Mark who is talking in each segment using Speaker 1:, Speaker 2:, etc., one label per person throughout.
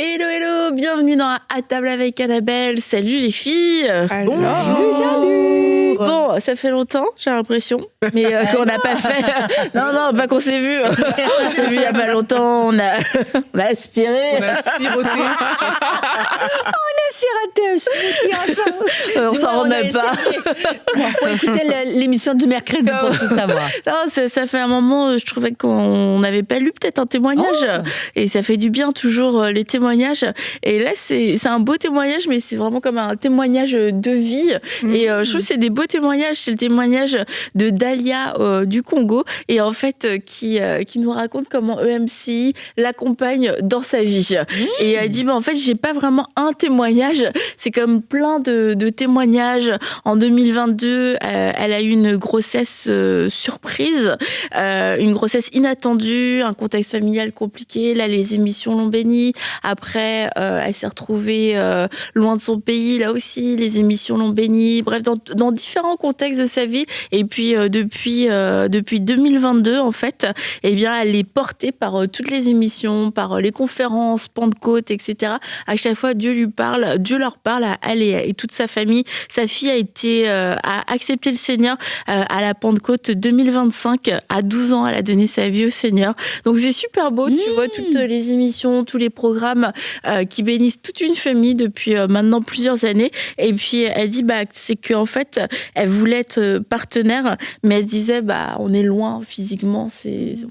Speaker 1: Hello, hello, bienvenue dans À table avec Annabelle. Salut les filles.
Speaker 2: Bonjour. Salut.
Speaker 1: Bon, ça fait longtemps, j'ai l'impression, mais qu'on n'a pas fait. Non, pas qu'on s'est vu. On s'est vu il n'y a pas longtemps, on a aspiré.
Speaker 2: On a siroté.
Speaker 3: un smoothie ensemble.
Speaker 1: On s'en remet pas.
Speaker 3: Bon, faut écouter l'émission du mercredi pour tout savoir.
Speaker 1: Non, ça fait un moment, je trouvais qu'on n'avait pas lu peut-être un témoignage. Et ça fait du bien toujours les témoignages. Et là, c'est un beau témoignage, mais c'est vraiment comme un témoignage de vie. Et je trouve que c'est des beaux témoignages. C'est le témoignage de Dalia du Congo. Et en fait, qui nous raconte comment EMCI l'accompagne dans sa vie. Et elle dit, en fait, j'ai pas vraiment un témoignage. C'est comme plein de témoignages. En 2022, elle a eu une grossesse surprise, une grossesse inattendue, un contexte familial compliqué. Là, les émissions l'ont bénie. Après, elle s'est retrouvée loin de son pays. Là aussi, les émissions l'ont bénie. Bref, dans différents contextes de sa vie. Et puis, depuis 2022, en fait, eh bien, elle est portée par toutes les émissions, par les conférences, Pentecôte, etc. À chaque fois, Dieu leur parle à elle et toute sa famille. Sa fille a accepté le Seigneur à la Pentecôte 2025. À 12 ans, elle a donné sa vie au Seigneur. Donc, c'est super beau. Tu vois toutes les émissions, tous les programmes qui bénissent toute une famille depuis maintenant plusieurs années. Et puis, elle dit c'est qu'en fait, elle voulait être partenaire, mais elle disait on est loin physiquement,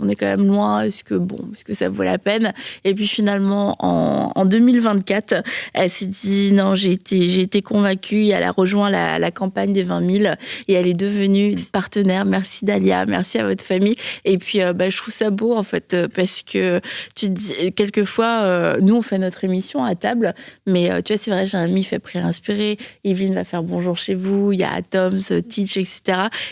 Speaker 1: on est quand même loin. Est-ce que ça vaut la peine? Et puis finalement, en 2024, elle s'est dit non, j'ai été convaincue. Et elle a rejoint la campagne des 20 000 et elle est devenue partenaire. Merci Dalia, merci à votre famille. Et puis je trouve ça beau en fait parce que tu dis quelquefois, nous on fait notre émission à table, mais tu vois c'est vrai, j'ai un ami fait Prière Inspirée, Evelyne va faire Bonjour chez vous, il y a Toms, Teach, etc.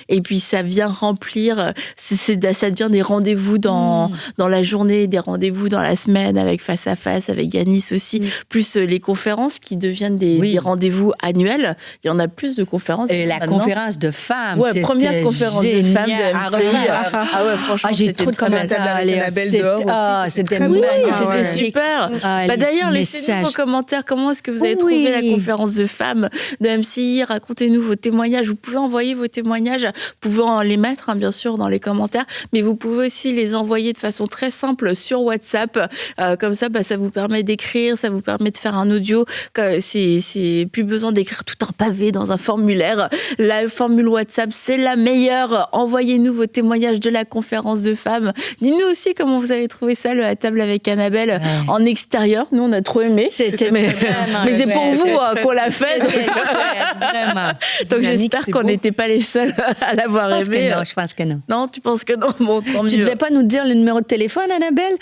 Speaker 1: Et puis ça vient remplir, ça devient des rendez-vous dans la journée, des rendez-vous dans la semaine avec Face à Face, avec Yanis aussi, plus les conférences qui deviennent des rendez-vous annuels. Il y en a plus de conférences.
Speaker 3: Et la conférence de femmes,
Speaker 1: c'était première conférence de femmes de MCI.
Speaker 3: Franchement, j'ai trop de commentaires. C'était
Speaker 1: super. D'ailleurs, laissez-nous vos commentaires. Comment est-ce que vous avez trouvé la conférence de femmes de MCI? Racontez-nous vos témoignages. Vous pouvez envoyer vos témoignages. Vous pouvez les mettre, bien sûr, dans les commentaires. Mais vous pouvez aussi les envoyer de façon très simple sur WhatsApp. Comme ça, ça vous permet d'écrire, ça vous permet de faire un audio. C'est plus besoin d'écrire tout un pavé dans un formulaire. La formule WhatsApp, c'est la meilleure. Envoyez-nous vos témoignages de la conférence de femmes. Dites-nous aussi comment vous avez trouvé ça, le À table avec Annabelle, en extérieur. Nous, on a trop aimé. Mais c'est pour vous qu'on l'a fait.
Speaker 3: Vraiment.
Speaker 1: Donc j'espère qu'on n'était pas les seuls à l'avoir aimé.
Speaker 3: Je pense que non.
Speaker 1: Non, tu penses que non? Bon, tant mieux.
Speaker 3: Tu devais pas nous dire le numéro de téléphone, Annabelle?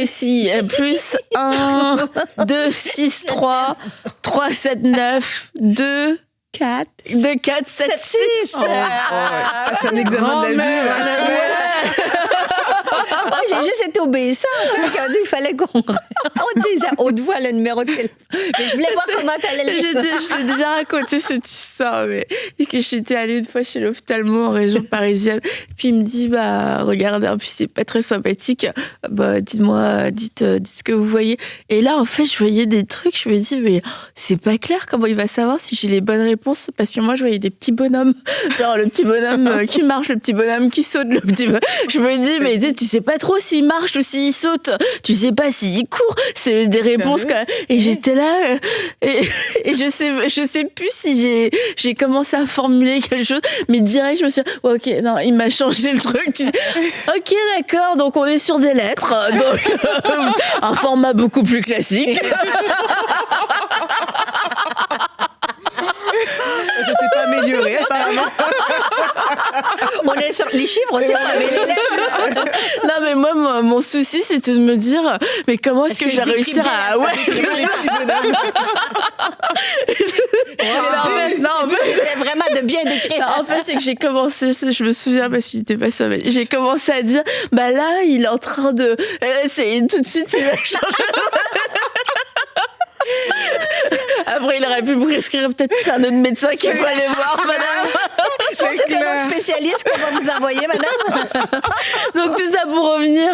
Speaker 1: Ici, plus 1 2 6 3 3 7 9 2 4 7 6.
Speaker 2: C'est un examen de la vie.
Speaker 3: J'ai juste été obéissante. Quand on dit qu'il fallait qu'on dise à haute voix le numéro de téléphone. Mais je voulais voir comment tu allais le dire.
Speaker 1: J'ai déjà raconté cette histoire, mais que j'étais allée une fois chez l'ophtalmo en région parisienne. Puis il me dit, regardez, puis c'est pas très sympathique. Dites-moi, dites ce que vous voyez. Et là, en fait, je voyais des trucs. Je me dis, mais c'est pas clair. Comment il va savoir si j'ai les bonnes réponses? Parce que moi, je voyais des petits bonhommes. Genre le petit bonhomme qui marche, le petit bonhomme qui saute, le petit bonhomme. Je me dis, mais tu sais pas trop s'il marche ou s'il saute. Tu sais pas s'il court. C'est des réponses quand même. Et j'étais là et je sais plus si j'ai commencé à formuler quelque chose, mais direct je me suis dit, ok, non, il m'a changé le truc. Ok, d'accord, donc on est sur des lettres, donc un format beaucoup plus classique.
Speaker 2: Ça s'est pas amélioré, apparemment.
Speaker 3: On est sur les chiffres aussi, mais les lettres.
Speaker 1: Non, mais moi, mon souci, c'était de me dire, mais comment est-ce que je vais réussir à...
Speaker 3: Ouais, c'est en fait, c'était vraiment de bien décrire.
Speaker 1: En fait, c'est que j'ai commencé, je me souviens parce qu'il était pas ça, mais j'ai commencé à dire, là, il est en train de... Tout de suite, il va changer. Après, il aurait pu me prescrire peut-être un autre médecin qu'il faut aller voir, madame.
Speaker 3: C'est un autre spécialiste qu'on va vous envoyer, madame.
Speaker 1: Donc tout ça pour revenir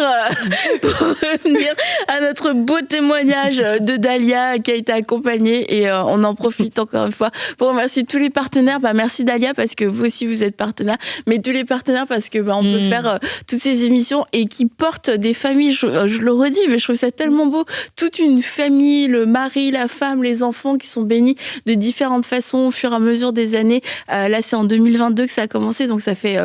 Speaker 1: à notre beau témoignage de Dalia qui a été accompagnée, et on en profite encore une fois pour remercier tous les partenaires. Merci Dalia, parce que vous aussi vous êtes partenaire, mais tous les partenaires, parce que on peut faire toutes ces émissions et qui portent des familles. Je le redis, mais je trouve ça tellement beau. Toute une famille, le mari, la femme, les enfants qui sont bénis de différentes façons au fur et à mesure des années. Là, c'est en 2022 que ça a commencé, donc ça fait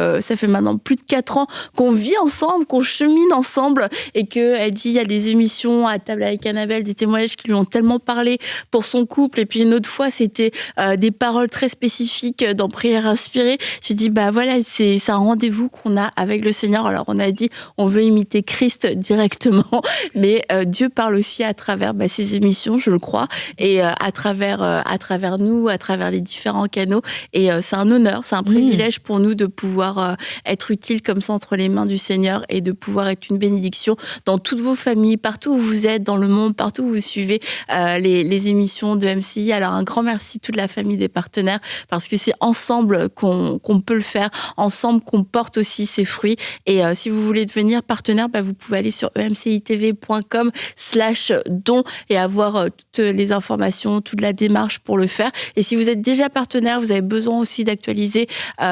Speaker 1: maintenant plus de 4 ans qu'on vit ensemble, qu'on chemine ensemble, et qu'elle dit il y a des émissions à table avec Annabelle, des témoignages qui lui ont tellement parlé pour son couple, et puis une autre fois c'était des paroles très spécifiques dans Prière inspirée. Je dis voilà, c'est un rendez-vous qu'on a avec le Seigneur. Alors on a dit on veut imiter Christ directement, mais Dieu parle aussi à travers ces émissions, je le crois, et à travers nous, à travers les différents canaux, et c'est un honneur, c'est un privilège pour nous de pouvoir être utile comme ça entre les mains du Seigneur, et de pouvoir être une bénédiction dans toutes vos familles, partout où vous êtes dans le monde, partout où vous suivez les émissions de MCI. Alors un grand merci toute la famille des partenaires, parce que c'est ensemble qu'on peut le faire, ensemble qu'on porte aussi ses fruits. Et si vous voulez devenir partenaire, vous pouvez aller sur emcitv.com/don et avoir toutes les informations, toute la démarche pour le faire. Et si vous êtes déjà partenaire, vous avez besoin aussi d'actualiser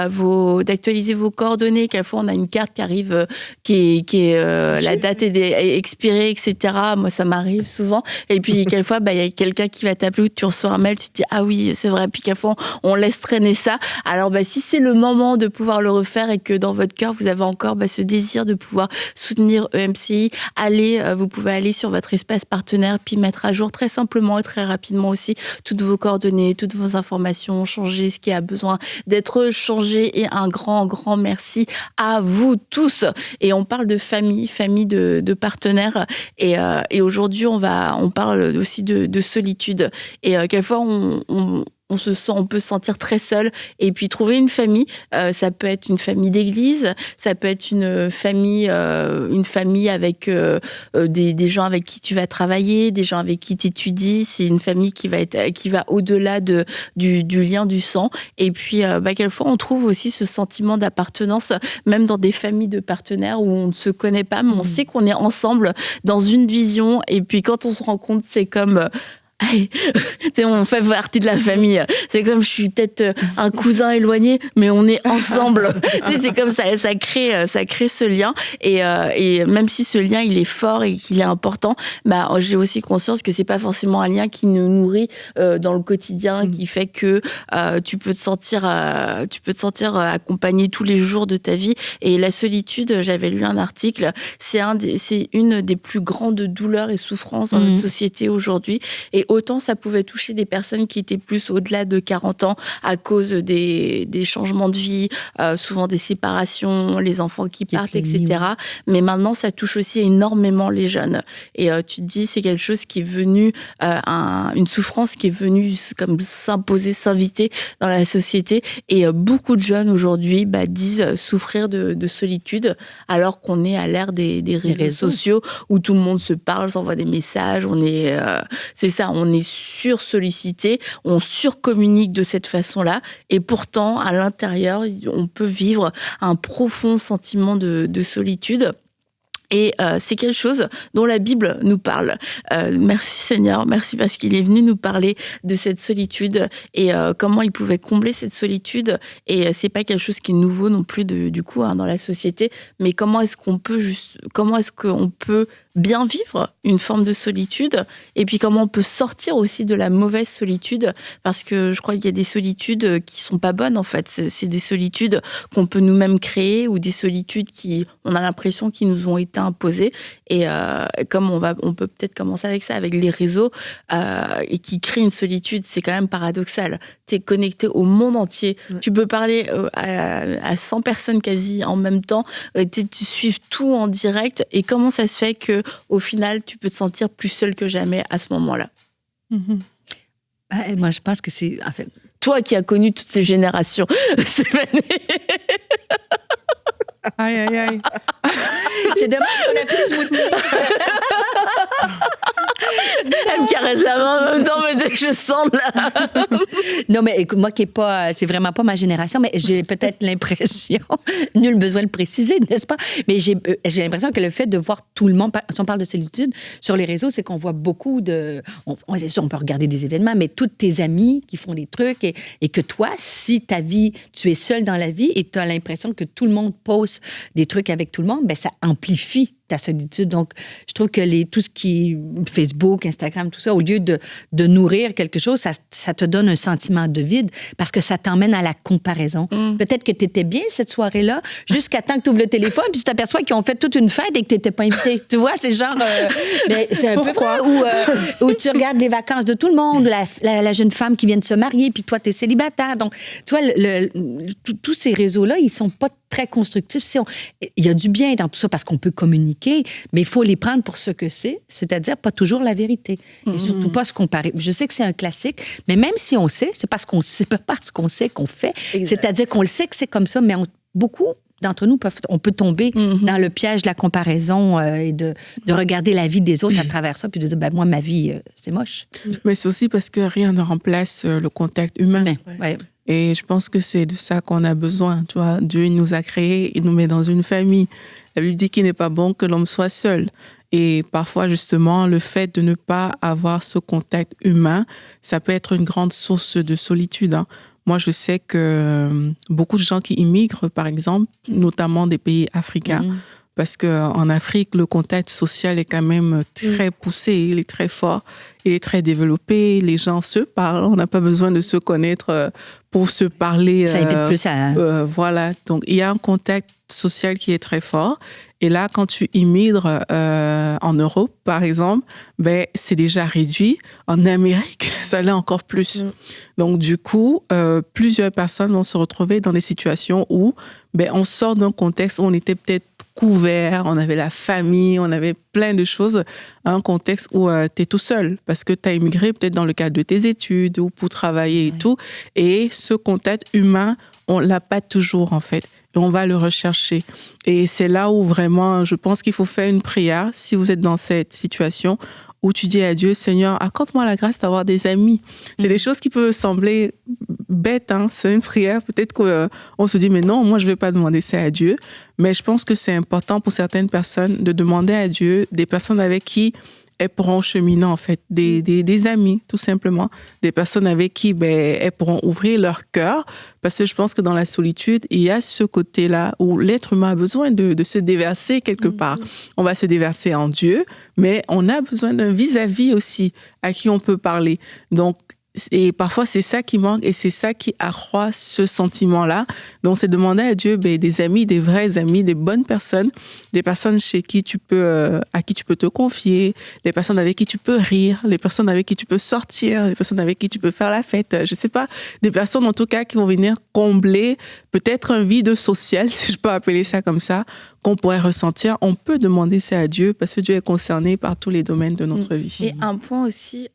Speaker 1: vos coordonnées. Quelquefois, on a une carte qui arrive, qui est la date est expirée, etc. Moi, ça m'arrive souvent. Et puis, quelquefois, il y a quelqu'un qui va t'appeler ou tu reçois un mail, tu te dis, ah oui, c'est vrai. Puis, quelquefois, on laisse traîner ça. Alors, si c'est le moment de pouvoir le refaire, et que dans votre cœur, vous avez encore ce désir de pouvoir soutenir EMCI, vous pouvez aller sur votre espace partenaire, puis mettre à jour très simplement et très rapidement aussi toutes vos coordonnées, toutes vos informations, changer ce qui a besoin d'être changé. Et un grand, grand merci à vous tous. Et on parle de famille de partenaires. Et aujourd'hui, on parle aussi de solitude. Et quelquefois, on peut se sentir très seul, et puis trouver une famille, ça peut être une famille d'église, ça peut être une famille avec des gens avec qui tu vas travailler, des gens avec qui tu étudies. C'est une famille qui va au-delà du lien du sang. Et puis quelquefois on trouve aussi ce sentiment d'appartenance, même dans des familles de partenaires où on ne se connaît pas, mais on sait qu'on est ensemble dans une vision. Et puis quand on se rencontre, c'est comme on fait partie de la famille. C'est comme je suis peut-être un cousin éloigné, mais on est ensemble. C'est comme ça crée ce lien. Et même si ce lien il est fort et qu'il est important, j'ai aussi conscience que c'est pas forcément un lien qui nous nourrit dans le quotidien, qui fait que tu peux te sentir accompagné tous les jours de ta vie. Et la solitude, j'avais lu un article, c'est une des plus grandes douleurs et souffrances dans notre société aujourd'hui. Et autant ça pouvait toucher des personnes qui étaient plus au-delà de 40 ans à cause des changements de vie, souvent des séparations, les enfants qui partent, etc. Mais maintenant, ça touche aussi énormément les jeunes. Et tu te dis, c'est quelque chose qui est venu, une souffrance qui est venue comme s'imposer, s'inviter dans la société. Et beaucoup de jeunes aujourd'hui disent souffrir de solitude, alors qu'on est à l'ère des réseaux sociaux où tout le monde se parle, s'envoie des messages, c'est ça, on est sursollicité, on surcommunique de cette façon-là, et pourtant, à l'intérieur, on peut vivre un profond sentiment de solitude. Et c'est quelque chose dont la Bible nous parle. Merci Seigneur, merci parce qu'il est venu nous parler de cette solitude et comment il pouvait combler cette solitude. Et c'est pas quelque chose qui est nouveau non plus du coup dans la société, mais comment est-ce qu'on peut bien vivre une forme de solitude, et puis comment on peut sortir aussi de la mauvaise solitude, parce que je crois qu'il y a des solitudes qui sont pas bonnes en fait. C'est des solitudes qu'on peut nous-mêmes créer, ou des solitudes on a l'impression qu'ils nous ont été imposées. Et comme on peut peut-être commencer avec ça, avec les réseaux, et qui créent une solitude, c'est quand même paradoxal. Tu es connecté au monde entier. Ouais. Tu peux parler à 100 personnes quasi en même temps. Tu suives tout en direct. Et comment ça se fait que au final, tu peux te sentir plus seul que jamais à ce moment-là?
Speaker 3: Moi, je pense que c'est... En fait...
Speaker 1: Toi qui as connu toutes ces générations, Stéphanie.
Speaker 2: Aïe, aïe, aïe.
Speaker 3: C'est dommage qu'on a plus oublié.
Speaker 1: Elle me caresse la main en même temps, mais dès que je sens là.
Speaker 3: Non, mais écoute, moi qui est pas, c'est vraiment pas ma génération, mais j'ai peut-être l'impression, nul besoin de le préciser, n'est-ce pas? Mais j'ai l'impression que le fait de voir tout le monde, si on parle de solitude, sur les réseaux, c'est qu'on voit beaucoup de... C'est sûr, on peut regarder des événements, mais tous tes amis qui font des trucs et que toi, si ta vie, tu es seul dans la vie et tu as l'impression que tout le monde poste des trucs avec tout le monde, ben ça amplifie ta solitude. Donc, je trouve que tout ce qui est Facebook, Instagram, tout ça, au lieu de nourrir quelque chose, ça te donne un sentiment de vide parce que ça t'emmène à la comparaison. Peut-être que tu étais bien cette soirée-là jusqu'à temps que tu ouvres le téléphone puis tu t'aperçois qu'ils ont fait toute une fête et que tu n'étais pas invité. Tu vois, c'est genre... mais c'est un peu quoi? Où tu regardes les vacances de tout le monde, la jeune femme qui vient de se marier puis toi, tu es célibataire. Donc, tu vois, tous ces réseaux-là, ils sont pas très constructifs. Il y a du bien dans tout ça parce qu'on peut communiquer, mais il faut les prendre pour ce que c'est-à-dire pas toujours la vérité. Et surtout pas se comparer. Je sais que c'est un classique, mais même si on sait, c'est parce qu'on sait, pas parce qu'on sait qu'on fait. Exact. C'est-à-dire qu'on le sait que c'est comme ça, mais beaucoup d'entre nous, on peut tomber dans le piège de la comparaison et de regarder la vie des autres à travers ça, puis de dire, ben moi, ma vie, c'est moche.
Speaker 2: Mais c'est aussi parce que rien ne remplace le contact humain.
Speaker 3: Ouais.
Speaker 2: Et je pense que c'est de ça qu'on a besoin. Tu vois, Dieu nous a créés, il nous met dans une famille. La Bible dit qu'il n'est pas bon que l'homme soit seul. Et parfois, justement, le fait de ne pas avoir ce contact humain, ça peut être une grande source de solitude. Moi, je sais que beaucoup de gens qui immigrent, par exemple, notamment des pays africains, parce qu'en Afrique, le contact social est quand même très poussé, il est très fort, il est très développé, les gens se parlent, on n'a pas besoin de se connaître pour se parler.
Speaker 3: Ça évite plus ça.
Speaker 2: Voilà, donc il y a un contact social qui est très fort. Et là, quand tu immigres en Europe, par exemple, ben, c'est déjà réduit. En Amérique, ça l'est encore plus. Donc, du coup, plusieurs personnes vont se retrouver dans des situations où ben, on sort d'un contexte où on était peut-être couvert, on avait la famille, on avait plein de choses, à un contexte où tu es tout seul parce que tu as immigré peut-être dans le cadre de tes études ou pour travailler et tout. Et ce contact humain, on ne l'a pas toujours en fait. Et on va le rechercher. Et c'est là où vraiment, je pense qu'il faut faire une prière si vous êtes dans cette situation où tu dis à Dieu, Seigneur, accorde-moi la grâce d'avoir des amis. C'est des choses qui peuvent sembler bêtes, c'est une prière. Peut-être qu'on se dit, mais non, moi, je ne vais pas demander ça à Dieu. Mais je pense que c'est important pour certaines personnes de demander à Dieu des personnes avec qui elles pourront cheminer, en fait, des amis, tout simplement, des personnes avec qui elles pourront ouvrir leur cœur, parce que je pense que dans la solitude, il y a ce côté-là où l'être humain a besoin de se déverser quelque part. On va se déverser en Dieu, mais on a besoin d'un vis-à-vis aussi à qui on peut parler. Donc, et parfois, c'est ça qui manque et c'est ça qui accroît ce sentiment-là. Donc, c'est demander à Dieu des amis, des vrais amis, des bonnes personnes, des personnes à qui tu peux te confier, les personnes avec qui tu peux rire, les personnes avec qui tu peux sortir, les personnes avec qui tu peux faire la fête. Je sais pas, des personnes en tout cas qui vont venir combler peut-être un vide social, si je peux appeler ça comme ça, qu'on pourrait ressentir. On peut demander ça à Dieu parce que Dieu est concerné par tous les domaines de notre vie.
Speaker 1: Et un point aussi,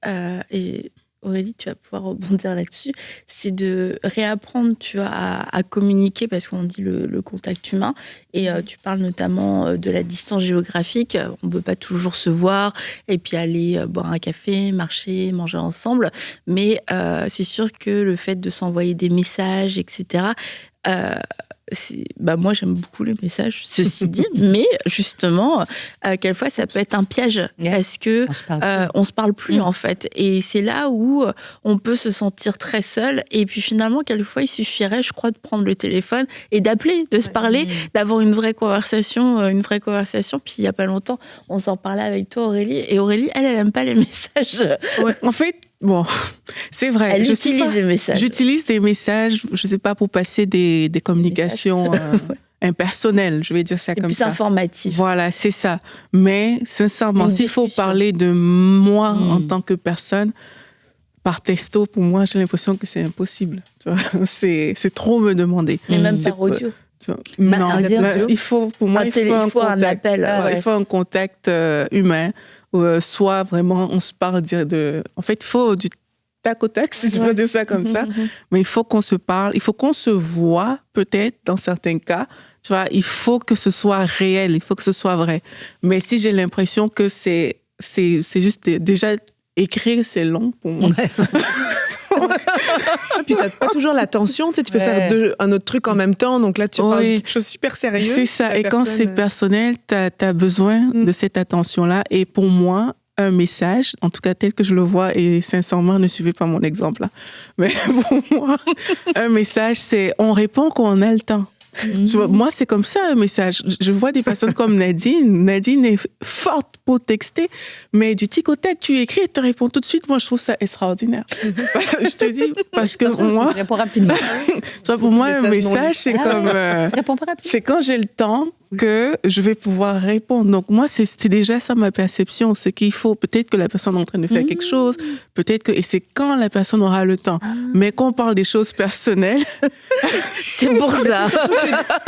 Speaker 1: et Aurélie, tu vas pouvoir rebondir là-dessus, c'est de réapprendre, tu vois, à communiquer parce qu'on dit le contact humain. Et tu parles notamment de la distance géographique. On ne peut pas toujours se voir et puis aller boire un café, marcher, manger ensemble. Mais c'est sûr que le fait de s'envoyer des messages, etc., moi j'aime beaucoup les messages, ceci dit, mais justement quelquefois ça peut être un piège parce que on se parle plus en fait, et c'est là où on peut se sentir très seul, et puis finalement quelquefois il suffirait, je crois, de prendre le téléphone et d'appeler, de se parler, d'avoir une vraie conversation. Puis il y a pas longtemps on s'en parlait avec toi, Aurélie, et Aurélie elle aime pas les messages.
Speaker 2: Ouais, en fait, bon, c'est vrai.
Speaker 1: Elle utilise les messages.
Speaker 2: J'utilise des messages, je ne sais pas, pour passer des communications impersonnelles, je vais dire ça comme ça.
Speaker 1: Plus informatif.
Speaker 2: Voilà, c'est ça. Mais sincèrement, s'il faut parler de moi en tant que personne, par texto, pour moi, j'ai l'impression que c'est impossible. Tu vois, c'est trop me demander.
Speaker 1: Et même par audio.
Speaker 2: Non, il faut, pour moi, il faut un appel. Il faut un contact humain. Soit vraiment on se parle en fait il faut du tac au tac, si je peux dire ça comme ça, mais il faut qu'on se parle, il faut qu'on se voit peut-être dans certains cas, tu vois, il faut que ce soit réel, il faut que ce soit vrai. Mais si j'ai l'impression que c'est c'est juste déjà écrire, c'est long pour moi.
Speaker 4: Puis t'as pas toujours l'attention, tu sais, tu peux faire un autre truc en même temps, donc là tu parles de quelque chose de super sérieux.
Speaker 2: C'est ça, et quand c'est personnel, t'as besoin de cette attention-là, et pour moi, un message, en tout cas tel que je le vois, et sincèrement, ne suivez pas mon exemple, là. Mais pour moi, un message, c'est on répond quand on a le temps. Tu vois, moi, c'est comme ça un message. Je vois des personnes comme Nadine. Nadine est forte pour texter, mais du tic au tac, tu écris et tu réponds tout de suite. Moi, je trouve ça extraordinaire. Je te dis, parce que moi...
Speaker 3: Tu réponds rapidement.
Speaker 2: Pour moi, un message, c'est comme...
Speaker 3: tu réponds pas rapidement.
Speaker 2: C'est quand j'ai le temps que je vais pouvoir répondre. Donc, moi, c'est déjà ça ma perception. C'est qu'il faut peut-être que la personne est en train de faire quelque chose, peut-être que... Et c'est quand la personne aura le temps. Mais quand on parle des choses personnelles...
Speaker 1: c'est pour ça.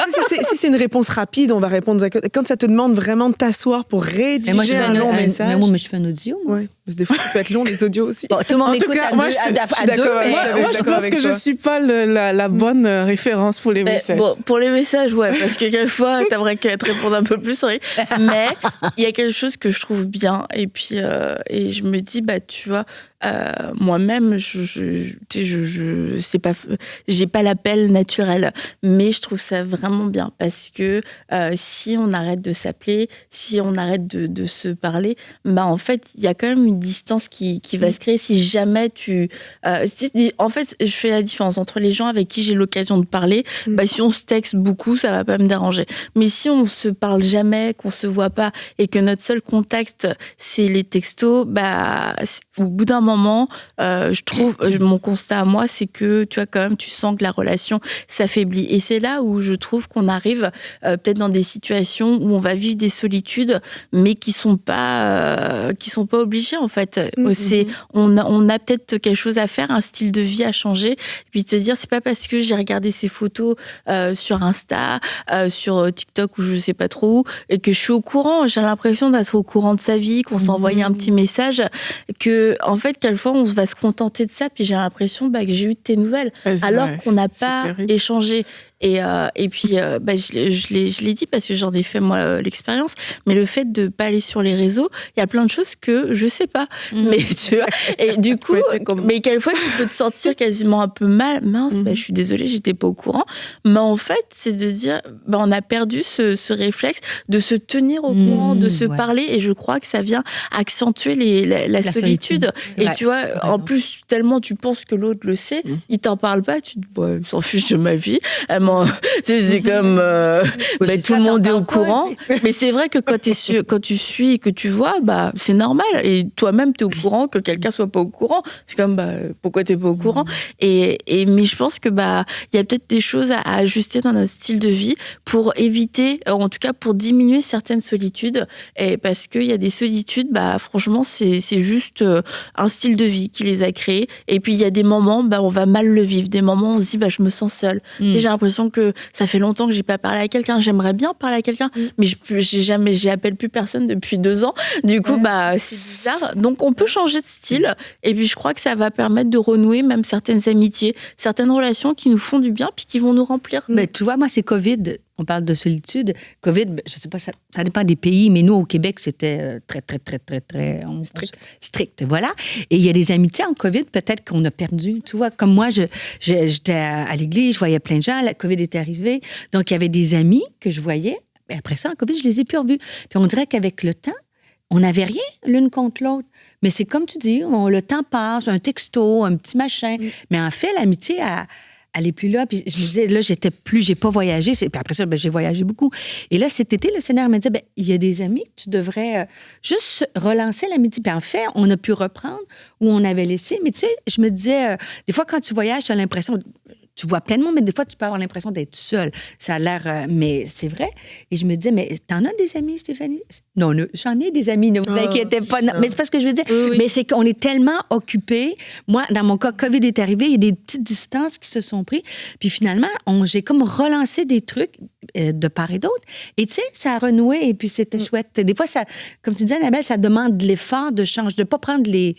Speaker 4: Si c'est une réponse rapide, on va répondre. Quand ça te demande vraiment de t'asseoir pour rédiger un long message...
Speaker 3: Mais moi, je fais un audio.
Speaker 4: Oui, parce que des fois, ça peut être long, les audios aussi.
Speaker 3: Tout le monde m'écoute à deux.
Speaker 2: Moi, je pense que je ne suis pas la bonne référence pour les messages.
Speaker 1: Bon, pour les messages, ouais, parce que quelquefois, t'aimerais qu'elle te réponde un peu plus, oui. Mais il y a quelque chose que je trouve bien, et puis et je me dis, tu vois, moi-même, c'est pas, j'ai pas l'appel naturel, mais je trouve ça vraiment bien parce que si on arrête de s'appeler, si on arrête de se parler, en fait, il y a quand même une distance qui va se créer. Si jamais en fait, je fais la différence entre les gens avec qui j'ai l'occasion de parler. Si on se texte beaucoup, ça va pas me déranger. Mais si on se parle jamais, qu'on se voit pas et que notre seul contact c'est les textos, au bout d'un moment, je trouve, mon constat à moi, c'est que tu vois, quand même, tu sens que la relation s'affaiblit. Et c'est là où je trouve qu'on arrive peut-être dans des situations où on va vivre des solitudes, mais qui sont pas obligées, en fait. On a peut-être quelque chose à faire, un style de vie à changer, et puis te dire, c'est pas parce que j'ai regardé ces photos sur Insta, sur TikTok ou je sais pas trop où, et que je suis au courant. J'ai l'impression d'être au courant de sa vie, qu'on s'envoie un petit message, que, en fait, quelquefois, on va se contenter de ça, puis j'ai l'impression que j'ai eu de tes nouvelles, alors qu'on n'a pas échangé. Et puis, je l'ai dit parce que j'en ai fait, moi, l'expérience, mais le fait de pas aller sur les réseaux, il y a plein de choses que je sais pas. Mais tu vois, et du coup, mais quelquefois, tu peux te sentir quasiment un peu mal. Mince, je suis désolée, j'étais pas au courant. Mais en fait, c'est de dire, on a perdu ce réflexe de se tenir au courant, de se parler, et je crois que ça vient accentuer la solitude. Et tu vois, en plus, tellement tu penses que l'autre le sait, il t'en parle pas, tu te dis, il s'en fiche de ma vie. C'est comme tout le monde est au courant, mais c'est vrai que quand tu suis et que tu vois, c'est normal, et toi-même t'es au courant que quelqu'un soit pas au courant, c'est comme pourquoi t'es pas au courant, mais je pense que il y a peut-être des choses à ajuster dans notre style de vie pour éviter, en tout cas pour diminuer certaines solitudes, et parce qu'il y a des solitudes, franchement c'est juste un style de vie qui les a créés, et puis il y a des moments on va mal le vivre, des moments où on se dit je me sens seule. J'ai l'impression que ça fait longtemps que j'ai pas parlé à quelqu'un. J'aimerais bien parler à quelqu'un, mais j'appelle plus personne depuis 2 ans. Du coup, c'est bizarre. Donc, on peut changer de style. Et puis, je crois que ça va permettre de renouer même certaines amitiés, certaines relations qui nous font du bien puis qui vont nous remplir.
Speaker 3: Mais tu vois, moi, c'est COVID. On parle de solitude. COVID, je sais pas, ça dépend des pays, mais nous, au Québec, c'était très, très, très, très, très strict. Voilà. Et il y a des amitiés en COVID, peut-être qu'on a perdu. Tu vois, comme moi, j'étais à l'église, je voyais plein de gens, la COVID était arrivée. Donc, il y avait des amis que je voyais. Et après ça, en COVID, je les ai plus revus. Puis on dirait qu'avec le temps, on n'avait rien l'une contre l'autre. Mais c'est comme tu dis, le temps passe, un texto, un petit machin. Mais en fait, l'amitié elle est plus là. Puis je me disais, là, j'ai pas voyagé. Puis après ça, j'ai voyagé beaucoup. Et là, cet été, le Seigneur m'a dit, il y a des amis que tu devrais juste relancer l'amitié. Puis en fait, on a pu reprendre où on avait laissé. Mais tu sais, je me disais, des fois, quand tu voyages, tu as l'impression... Tu vois plein de monde, mais des fois, tu peux avoir l'impression d'être seule. Ça a l'air... mais c'est vrai. Et je me disais, mais t'en as des amis, Stéphanie? Non, j'en ai des amis, ne vous inquiétez pas. Non, mais c'est pas ce que je veux dire. Oui. Mais c'est qu'on est tellement occupés. Moi, dans mon cas, COVID est arrivé, il y a des petites distances qui se sont prises. Puis finalement, j'ai comme relancé des trucs de part et d'autre. Et tu sais, ça a renoué et puis c'était chouette. Des fois, ça, comme tu disais, Annabelle, ça demande de l'effort de changer, de pas prendre des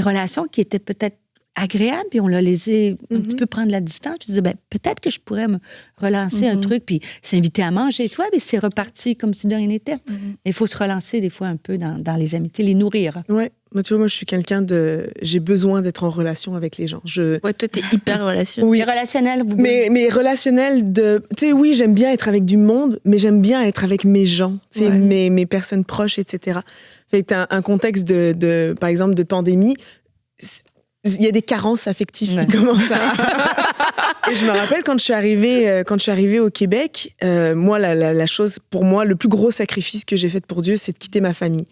Speaker 3: relations qui étaient peut-être agréable, puis on l'a laissé un petit peu prendre la distance. Puis je disais, peut-être que je pourrais me relancer un truc, puis s'inviter à manger. Toi, mais c'est reparti comme si de rien n'était. Il faut se relancer des fois un peu dans les amitiés, les nourrir.
Speaker 4: Ouais. Moi, tu vois, moi, je suis quelqu'un de... J'ai besoin d'être en relation avec les gens.
Speaker 1: Ouais, toi, t'es hyper relationnel.
Speaker 4: Oui.
Speaker 3: Les relationnels, vous...
Speaker 4: Mais relationnel de... Tu sais, oui, j'aime bien être avec du monde, mais j'aime bien être avec mes gens, tu sais, mes personnes proches, etc. Fait que un contexte par exemple, de pandémie, il y a des carences affectives qui commencent à... Et je me rappelle quand je suis arrivée au Québec, moi, la chose, pour moi, le plus gros sacrifice que j'ai fait pour Dieu, c'est de quitter ma famille.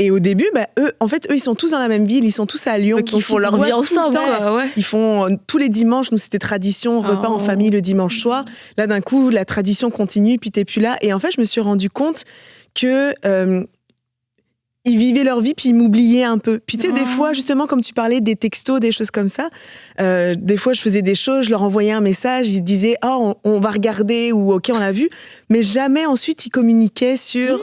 Speaker 4: Et au début, eux, ils sont tous dans la même ville, ils sont tous à Lyon.
Speaker 1: Donc ils font leur vie ensemble, quoi, ouais.
Speaker 4: Ils font tous les dimanches, nous c'était tradition, repas en famille le dimanche soir. Là, d'un coup, la tradition continue, puis t'es plus là. Et en fait, je me suis rendu compte que ils vivaient leur vie, puis ils m'oubliaient un peu. Puis tu sais, des fois, justement, comme tu parlais des textos, des choses comme ça, des fois, je faisais des choses, je leur envoyais un message, ils disaient « Ah, on va regarder » ou « Ok, on l'a vu », mais jamais ensuite, ils communiquaient sur...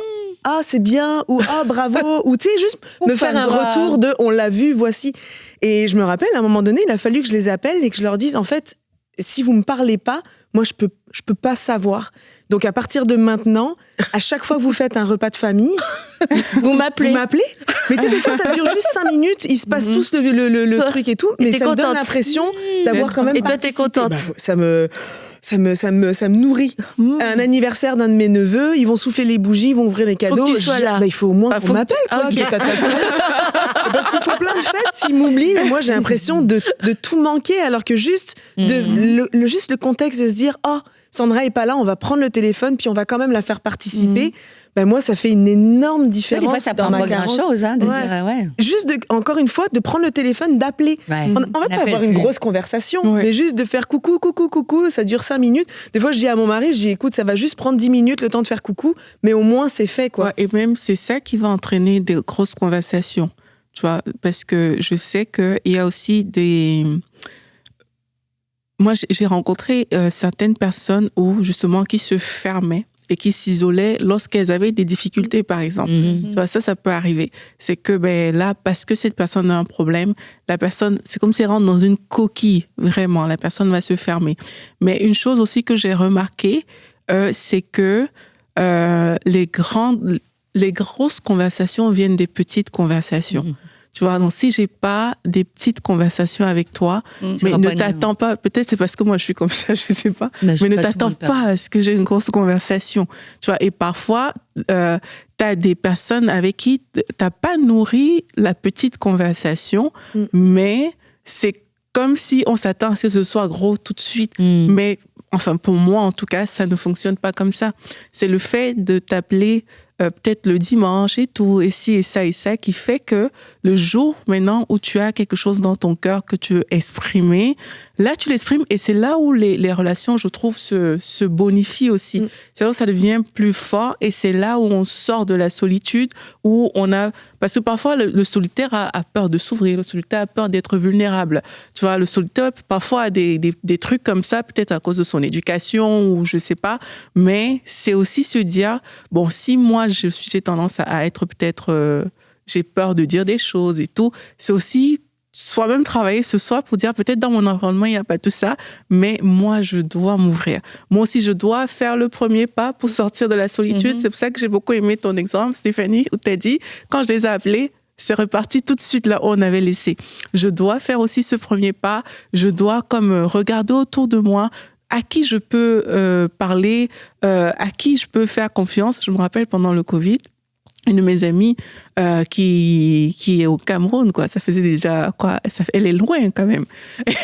Speaker 4: Ah, c'est bien, ou ah, bravo, ou tu sais, juste me faire un retour de on l'a vu, voici. Et je me rappelle, à un moment donné, il a fallu que je les appelle et que je leur dise, en fait, si vous me parlez pas, moi, je peux pas savoir. Donc, à partir de maintenant, à chaque fois que vous faites un repas de famille,
Speaker 1: vous m'appelez.
Speaker 4: Mais tu sais, des fois, ça dure juste 5 minutes, ils se passent tous le truc et tout, mais ça me donne l'impression d'avoir quand même
Speaker 1: Et toi, t'es contente.
Speaker 4: Ça me nourrit. Un anniversaire d'un de mes neveux, ils vont souffler les bougies, ils vont ouvrir les cadeaux.
Speaker 1: Faut que tu sois là.
Speaker 4: Il faut au moins qu'on m'appelle, quoi.
Speaker 1: Okay.
Speaker 4: Parce qu'ils font plein de fêtes, s'ils m'oublient, mais moi j'ai l'impression de tout manquer, alors que juste le contexte de se dire, oh, Sandra est pas là, on va prendre le téléphone, puis on va quand même la faire participer. Moi, ça fait une énorme différence.
Speaker 3: Des fois, ça prend pas grand-chose, hein, de dire,
Speaker 4: Juste, encore une fois, de prendre le téléphone, d'appeler. Ouais. On va pas avoir une grosse conversation, mais juste de faire coucou, ça dure 5 minutes. Des fois, je dis à mon mari, écoute, ça va juste prendre 10 minutes, le temps de faire coucou, mais au moins, c'est fait, quoi.
Speaker 2: Ouais, et même, c'est ça qui va entraîner des grosses conversations, tu vois, parce que je sais qu'il y a aussi des... Moi, j'ai rencontré certaines personnes justement, qui se fermaient et qui s'isolaient lorsqu'elles avaient des difficultés, par exemple. Tu vois, ça peut arriver. C'est que là, parce que cette personne a un problème, la personne, c'est comme si elle rentre dans une coquille, vraiment. La personne va se fermer. Mais une chose aussi que j'ai remarqué, c'est que les grosses conversations viennent des petites conversations. Tu vois, donc si j'ai pas des petites conversations avec toi, mais ne t'attends pas, peut-être c'est parce que moi je suis comme ça, je sais pas, mais ne t'attends pas à ce que j'ai une grosse conversation. Tu vois, et parfois, t'as des personnes avec qui t'as pas nourri la petite conversation, mais c'est comme si on s'attend à ce que ce soit gros tout de suite. Mais enfin, pour moi, en tout cas, ça ne fonctionne pas comme ça. C'est le fait de t'appeler peut-être le dimanche et tout, et ci et ça, qui fait que le jour maintenant où tu as quelque chose dans ton cœur que tu veux exprimer, là tu l'exprimes, et c'est là où les relations, je trouve, se bonifient aussi. C'est là où ça devient plus fort, et c'est là où on sort de la solitude, où on a... Parce que parfois, le solitaire a peur de s'ouvrir, le solitaire a peur d'être vulnérable. Tu vois, le solitaire, parfois, a des trucs comme ça, peut-être à cause de son éducation, ou je sais pas, mais c'est aussi se dire, bon, si moi, j'ai tendance à être peut-être... j'ai peur de dire des choses et tout. C'est aussi soi-même travailler ce soir pour dire peut-être dans mon environnement, il n'y a pas tout ça, mais moi, je dois m'ouvrir. Moi aussi, je dois faire le premier pas pour sortir de la solitude. C'est pour ça que j'ai beaucoup aimé ton exemple, Stéphanie, où tu as dit, quand je les ai appelés, c'est reparti tout de suite là où on avait laissé. Je dois faire aussi ce premier pas. Je dois comme regarder autour de moi à qui je peux parler, à qui je peux faire confiance. Je me rappelle pendant le Covid, une de mes amies qui est au Cameroun, quoi. Ça faisait déjà, quoi, elle est loin quand même.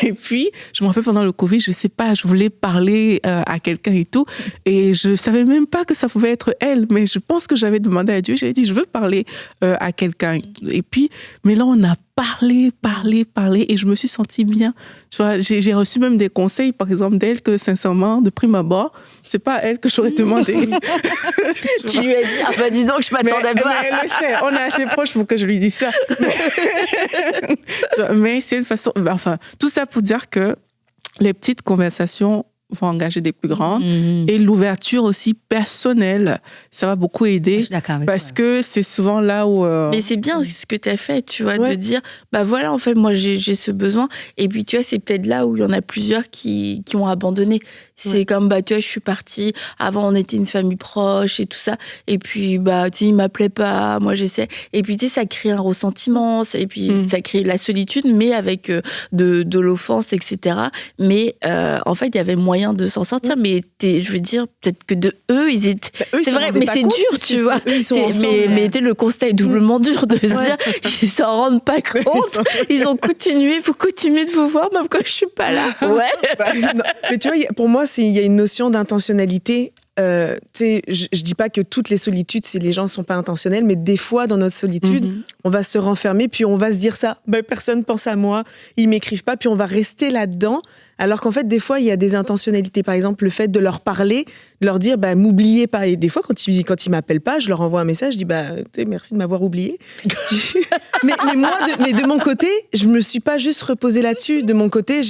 Speaker 2: Et puis, je me rappelle pendant le Covid, je sais pas, je voulais parler à quelqu'un et tout, et je savais même pas que ça pouvait être elle, mais je pense que j'avais demandé à Dieu, j'avais dit, je veux parler à quelqu'un. Et puis, mais là, on a parlé, et je me suis sentie bien. Tu vois, j'ai reçu même des conseils, par exemple, d'elle, que sincèrement, de prime abord, c'est pas elle que j'aurais demandé.
Speaker 1: Tu lui as dit, ah bah dis donc, je m'attendais pas.
Speaker 2: Mais elle le sait, on est assez proches pour que je lui dise ça. Mais c'est une façon, enfin, tout ça pour dire que les petites conversations vont engager des plus grandes. Et l'ouverture aussi personnelle, ça va beaucoup aider.
Speaker 3: Je suis d'accord avec
Speaker 2: parce
Speaker 3: toi.
Speaker 2: que c'est souvent là où...
Speaker 1: Mais c'est bien ce que tu as fait, tu vois, de dire, bah voilà, en fait, moi, j'ai ce besoin. Et puis, tu vois, c'est peut-être là où il y en a plusieurs qui ont abandonné. C'est comme, bah, tu vois, je suis partie. Avant, on était une famille proche et tout ça. Et puis, bah, tu sais, il m'appelait pas. Moi, j'essaie. Et puis, tu sais, ça crée un ressentiment. Et puis, ça crée la solitude, mais avec de l'offense, etc. Mais, en fait, il y avait moyen de s'en sortir. Mais je veux dire, peut-être que eux, ils étaient. C'est vrai, mais c'est dur, tu vois. Mais tu sais, le constat est doublement dur de se dire, ils s'en rendent pas compte. Ils ont continué. Vous continuez de vous voir, même quand je suis pas là. Ouais.
Speaker 4: Non. Mais tu vois, pour moi, il y a une notion d'intentionnalité. Tu sais, je dis pas que toutes les solitudes, les gens ne sont pas intentionnels, mais des fois, dans notre solitude, on va se renfermer, puis on va se dire ça. Ben, personne pense à moi, ils m'écrivent pas, puis on va rester là-dedans. Alors qu'en fait, des fois, il y a des intentionnalités. Par exemple, le fait de leur parler, de leur dire, bah, m'oubliez pas. Et des fois, quand ils m'appellent pas, je leur envoie un message, je dis, bah, merci de m'avoir oublié. mais de mon côté, je me suis pas juste reposée là-dessus. De mon côté,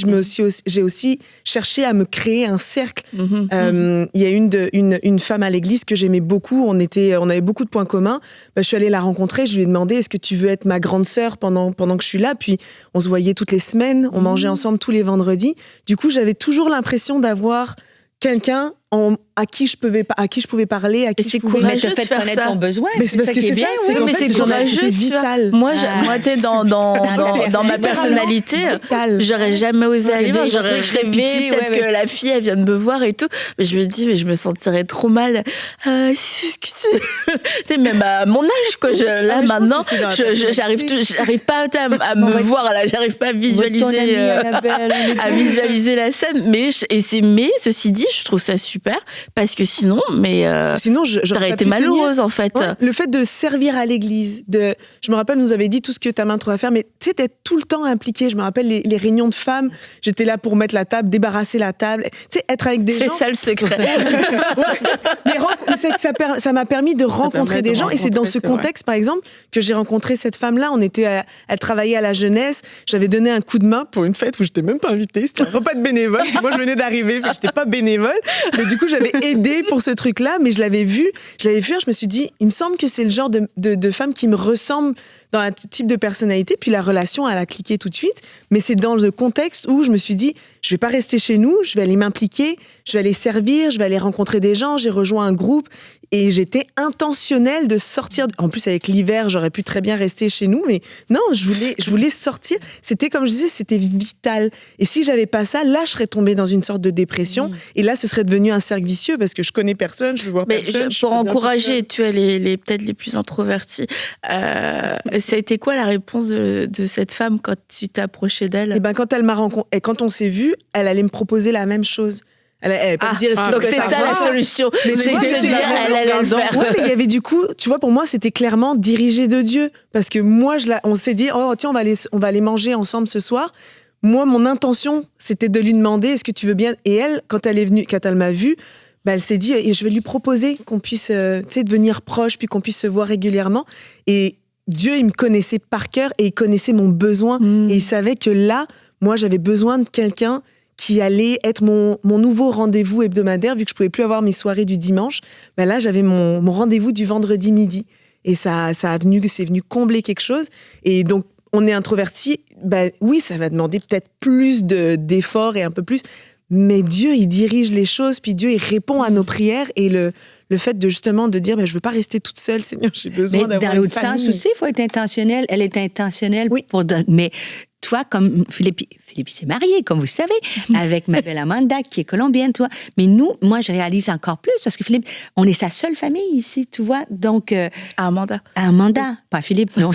Speaker 4: j'ai aussi cherché à me créer un cercle. Il y a une femme à l'église que j'aimais beaucoup. On avait beaucoup de points communs. Bah, je suis allée la rencontrer. Je lui ai demandé, est-ce que tu veux être ma grande sœur pendant que je suis là? Puis, on se voyait toutes les semaines. On mangeait ensemble tous les vendredis. Du coup, j'avais toujours l'impression d'avoir quelqu'un à qui je pouvais parler, à qui je pouvais
Speaker 3: mettre te faire connaître ton besoin.
Speaker 4: Mais c'est parce que c'est ça, c'est qu'en fait, c'était vital.
Speaker 1: Moi, tu sais, dans ma personnalité, j'aurais jamais osé aller voir. J'aurais rêvé peut-être que la fille, elle vienne me voir et tout. Mais je me dis, mais je me sentirais trop mal. C'est ce que tu sais, même à mon âge, quoi. Là, maintenant, j'arrive pas à me voir, là. J'arrive pas à visualiser la scène. Mais ceci dit, je trouve ça super. Parce que sinon j'aurais été malheureuse en fait.
Speaker 4: Ouais, le fait de servir à l'église, je me rappelle, nous avait dit tout ce que ta main trouve à faire, mais tu sais, d'être tout le temps impliquée. Je me rappelle les réunions de femmes, j'étais là pour mettre la table, débarrasser la table, tu sais, être avec des gens.
Speaker 1: C'est ça le secret.
Speaker 4: Ça m'a permis de rencontrer des gens, et c'est dans ce contexte, par exemple, que j'ai rencontré cette femme-là. Elle travaillait à la jeunesse, j'avais donné un coup de main pour une fête où j'étais même pas invitée, c'était un repas de bénévole. Moi, je venais d'arriver, j'étais pas bénévole. Mais du coup, j'avais aidé pour ce truc-là, mais je l'avais vu, je me suis dit, il me semble que c'est le genre de femme qui me ressemble dans un type de personnalité, puis la relation, elle a cliqué tout de suite, mais c'est dans le contexte où je me suis dit, je vais pas rester chez nous, je vais aller m'impliquer, je vais aller servir, je vais aller rencontrer des gens, j'ai rejoint un groupe, et j'étais intentionnelle de sortir. En plus, avec l'hiver, j'aurais pu très bien rester chez nous, mais non, je voulais sortir. C'était, comme je disais, c'était vital. Et si j'avais pas ça, là, je serais tombée dans une sorte de dépression, et là, ce serait devenu un cercle vicieux, parce que je connais personne, je veux voir personne.
Speaker 1: Pour encourager, tu vois, peut-être les plus introvertis, ça a été quoi la réponse de cette femme quand tu t'es approchée d'elle?
Speaker 4: Et ben, quand elle m'a rencontrée, et quand on s'est vu, elle allait me proposer la même chose. Elle peut me dire,
Speaker 1: donc c'est ça la solution.
Speaker 4: Mais
Speaker 1: c'est que se dire, elle allait le faire.
Speaker 4: Ouais, mais il y avait du coup, tu vois, pour moi, c'était clairement dirigé de Dieu. Parce que moi, on s'est dit, oh tiens, on va aller manger ensemble ce soir. Moi, mon intention, c'était de lui demander, est-ce que tu veux bien? Et elle, quand elle m'a vue, bah, elle s'est dit, et je vais lui proposer qu'on puisse, devenir proche, puis qu'on puisse se voir régulièrement. Et Dieu, il me connaissait par cœur et il connaissait mon besoin. Et il savait que là, moi, j'avais besoin de quelqu'un qui allait être mon nouveau rendez-vous hebdomadaire, vu que je pouvais plus avoir mes soirées du dimanche. Ben là, j'avais mon rendez-vous du vendredi midi. Et c'est venu combler quelque chose. Et donc, on est introverti. Ben oui, ça va demander peut-être plus d'efforts et un peu plus. Mais Dieu, il dirige les choses, puis Dieu, il répond à nos prières. Et le fait de justement de dire, ben, je veux pas rester toute seule, Seigneur, j'ai besoin d'avoir une famille.
Speaker 3: Dans l'autre sens aussi, il faut être intentionnel. Elle est intentionnelle.
Speaker 4: Oui.
Speaker 3: Mais toi, comme Philippe s'est marié, comme vous savez, avec ma belle Amanda, qui est colombienne, toi. Mais moi, je réalise encore plus, parce que Philippe, on est sa seule famille ici, tu vois. Donc...
Speaker 1: Amanda.
Speaker 3: Amanda, pas Philippe, non.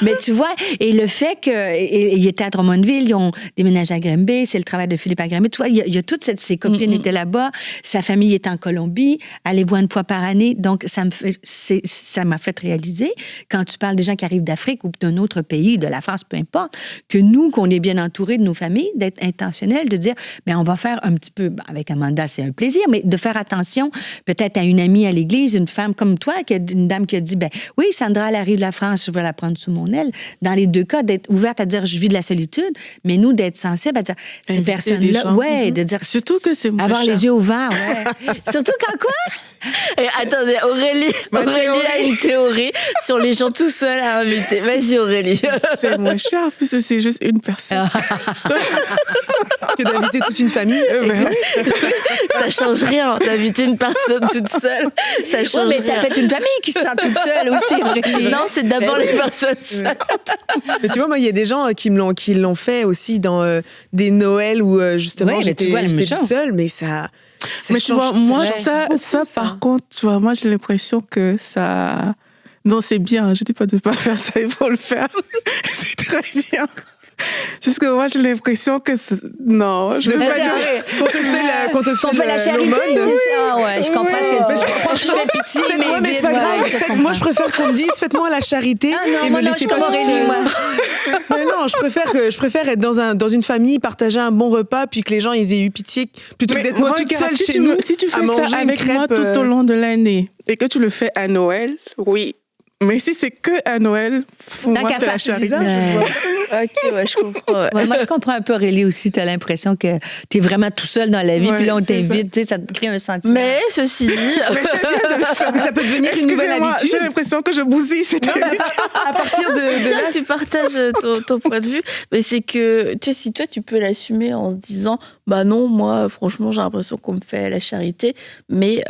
Speaker 3: Mais tu vois, et le fait qu'il était à Drummondville, ils ont déménagé à Granby, c'est le travail de Philippe à Granby. Tu vois, il y a toutes ces copines étaient là-bas. sa famille est en Colombie, elle les voit une fois par année. Donc, ça m'a fait réaliser, quand tu parles des gens qui arrivent d'Afrique ou d'un autre pays, de la France, peu importe, que nous, qu'on est bien entourés de nos familles, d'être intentionnels, de dire, bien, on va faire un petit peu, avec Amanda, c'est un plaisir, mais de faire attention peut-être à une amie à l'église, une femme comme toi, une dame qui a dit, ben oui, Sandra, elle arrive de la France, je vais la prendre sous mon aile. Dans les deux cas, d'être ouverte à dire, je vis de la solitude, mais nous, d'être sensible à dire, ces personnes-là, de dire...
Speaker 2: Surtout que c'est moins
Speaker 3: avoir
Speaker 2: cher.
Speaker 3: les yeux ouverts, ouais. Surtout quand quoi?
Speaker 1: Et attendez, Aurélie a une théorie sur les gens tout seuls à inviter. Vas-y, Aurélie.
Speaker 2: C'est moins cher, puisque c'est juste une personne.
Speaker 4: Que d'inviter toute une famille.
Speaker 1: Ça change rien d'inviter une personne toute seule. Ça change
Speaker 3: mais
Speaker 1: rien.
Speaker 3: ça peut être une famille qui se sent toute seule aussi.
Speaker 1: Non, c'est d'abord les personnes seules.
Speaker 4: Mais tu vois, moi, il y a des gens qui l'ont fait aussi dans des Noëls où justement
Speaker 3: Ouais, mais tu
Speaker 4: j'étais
Speaker 3: vois, la même
Speaker 4: toute
Speaker 3: chose.
Speaker 4: seule, mais ça
Speaker 2: Mais tu vois,
Speaker 4: change,
Speaker 2: moi,
Speaker 4: change
Speaker 2: ça,
Speaker 4: beaucoup,
Speaker 2: par contre, tu vois, moi, j'ai l'impression que ça... Non, c'est bien. Je dis pas de pas faire ça, il faut le faire. C'est très bien. C'est ce que moi, j'ai l'impression que... Non, je veux pas dire...
Speaker 4: Qu'on te fait
Speaker 3: la charité,
Speaker 4: l'aumône.
Speaker 3: c'est ça. Ouais, je comprends ce que tu dis. Je fais pitié,
Speaker 4: Faites-moi, mais c'est pas grave. Moi, je préfère qu'on me dise, faites-moi la charité et me laissez pas toute seule. Mais non, je préfère être dans une famille, partager un bon repas, puis que les gens ils aient eu pitié, plutôt que d'être moi toute seule chez nous.
Speaker 2: Si tu
Speaker 4: à
Speaker 2: fais
Speaker 4: manger
Speaker 2: ça
Speaker 4: une
Speaker 2: avec moi
Speaker 4: crêpe,
Speaker 2: tout au long de l'année et que tu le fais à Noël, oui. Mais si c'est que à Noël, pour moi, c'est la charité.
Speaker 1: Ok, ouais, je comprends. Ouais.
Speaker 3: Ouais, moi, je comprends un peu, Aurélie, aussi. Tu as l'impression que tu es vraiment tout seul dans la vie,
Speaker 2: Ouais,
Speaker 3: puis là, on
Speaker 2: c'est
Speaker 3: t'invite, tu sais, ça te crée un sentiment.
Speaker 1: Mais ceci dit,
Speaker 4: Mais ça peut devenir une nouvelle
Speaker 2: Excusez-moi,
Speaker 4: habitude.
Speaker 2: j'ai l'impression que je bousille cette émission.
Speaker 4: À partir de là,
Speaker 1: tu partages ton point de vue, mais c'est que tu sais, si toi tu peux l'assumer en se disant bah non, moi franchement j'ai l'impression qu'on me fait la charité, mais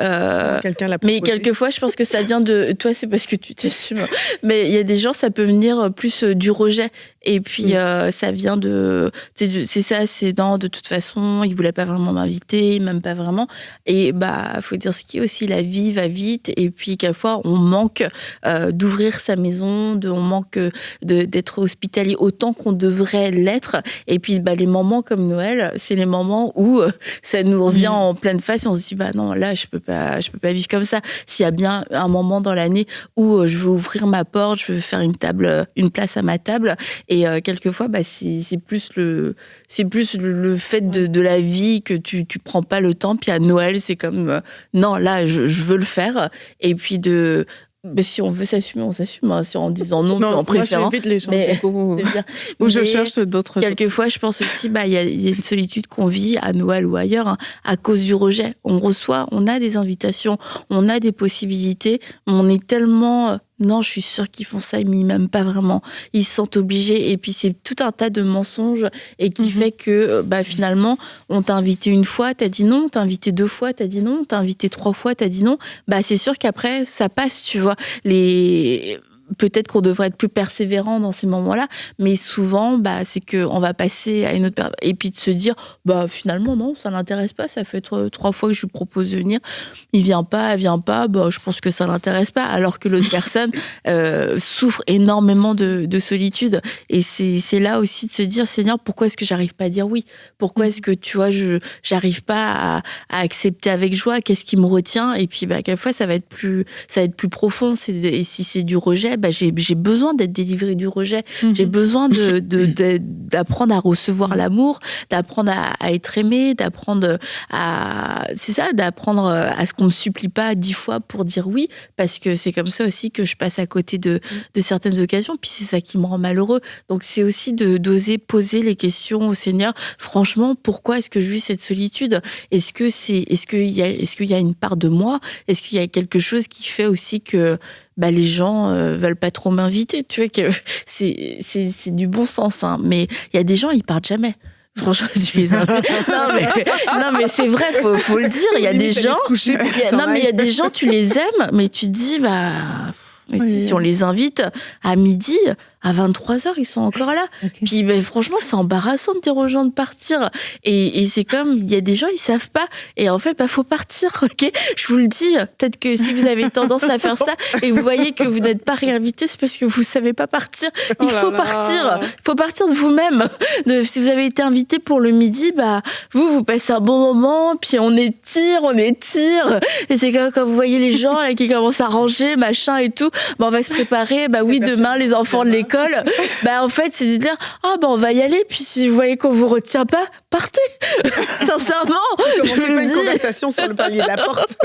Speaker 4: quelqu'un l'a
Speaker 1: mais
Speaker 4: proposé.
Speaker 1: quelquefois je pense que ça vient de toi, c'est parce que tu t'assumes, mais il y a des gens ça peut venir plus du rejet et puis ça vient de c'est ça, c'est non, de toute façon il voulait pas vraiment m'inviter, même pas vraiment, et bah faut dire ce qui est aussi, la vie va vite et puis quelquefois on manque d'ouvrir sa maison, on manque d'être hospitalier autant qu'on devrait l'être. Et puis, bah, les moments comme Noël, c'est les moments où ça nous revient en pleine face et on se dit, bah non, là, je peux pas vivre comme ça. S'il y a bien un moment dans l'année où je veux ouvrir ma porte, je veux faire une place à ma table. Et quelquefois, bah, c'est plus le fait de la vie que tu prends pas le temps. Puis à Noël, c'est comme, non, là, je veux le faire. Et puis mais si on veut s'assumer, on s'assume. Hein, si en disant non, en préférant.
Speaker 2: Moi, j'invite les gens,
Speaker 1: mais,
Speaker 2: du coup,
Speaker 1: c'est bien.
Speaker 2: où je
Speaker 1: Mais
Speaker 2: cherche d'autres...
Speaker 1: Quelquefois, je pense aussi, bah, il y a une solitude qu'on vit à Noël ou ailleurs, hein, à cause du rejet. On a des invitations, on a des possibilités, mais on est tellement... non, je suis sûre qu'ils font ça, mais ils m'aiment pas vraiment. Ils se sentent obligés. Et puis, c'est tout un tas de mensonges et qui fait que, bah, finalement, on t'a invité une fois, t'as dit non. On t'a invité 2 fois, t'as dit non. On t'a invité 3 fois, t'as dit non. Bah, c'est sûr qu'après, ça passe, tu vois. Peut-être qu'on devrait être plus persévérant dans ces moments-là, mais souvent, bah, c'est qu'on va passer à une autre période. Et puis de se dire, bah, finalement, non, ça l'intéresse pas. Ça fait 3 fois que je lui propose de venir. Il vient pas, elle vient pas. Bah, je pense que ça l'intéresse pas. Alors que l'autre personne souffre énormément de solitude. Et c'est là aussi de se dire, Seigneur, pourquoi est-ce que j'arrive pas à dire oui? Pourquoi est-ce que, tu vois, j'arrive pas à accepter avec joie? Qu'est-ce qui me retient? Et puis, bah, quelquefois, ça va être plus profond. Et si c'est du rejet, bah, j'ai besoin d'être délivrée du rejet. J'ai besoin d'apprendre à recevoir l'amour, d'apprendre à être aimée, d'apprendre d'apprendre à ce qu'on ne supplie pas 10 fois pour dire oui, parce que c'est comme ça aussi que je passe à côté de certaines occasions, puis c'est ça qui me rend malheureux. Donc c'est aussi d'oser poser les questions au Seigneur. Franchement, pourquoi est-ce que je vis cette solitude? Est-ce qu'il y a une part de moi? Est-ce qu'il y a quelque chose qui fait aussi que bah, les gens veulent pas trop m'inviter? Tu vois que c'est du bon sens, hein. Mais il y a des gens, ils partent jamais. Franchement, je les invite. Non, mais c'est vrai, faut le dire. Il y a des gens. Il y a des gens, tu les aimes, mais tu te dis, bah. Si on les invite à midi, à 23h, ils sont encore là.
Speaker 3: Okay.
Speaker 1: Puis ben, franchement, c'est embarrassant de dire aux gens de partir. Et c'est comme, il y a des gens, ils savent pas. Et en fait, faut partir, ok? Je vous le dis, peut-être que si vous avez tendance à faire ça et vous voyez que vous n'êtes pas réinvité, c'est parce que vous savez pas partir. Il faut partir. Il faut partir de vous-même. Si vous avez été invité pour le midi, vous passez un bon moment, puis on étire. Et c'est quand vous voyez les gens là, qui commencent à ranger, machin et tout, on va se préparer. Oui, demain, les enfants de l'école. En fait, c'est de dire, on va y aller. Puis si vous voyez qu'on vous retient pas, partez. Sincèrement, je vous le dis.
Speaker 4: Une conversation sur le palier de la porte.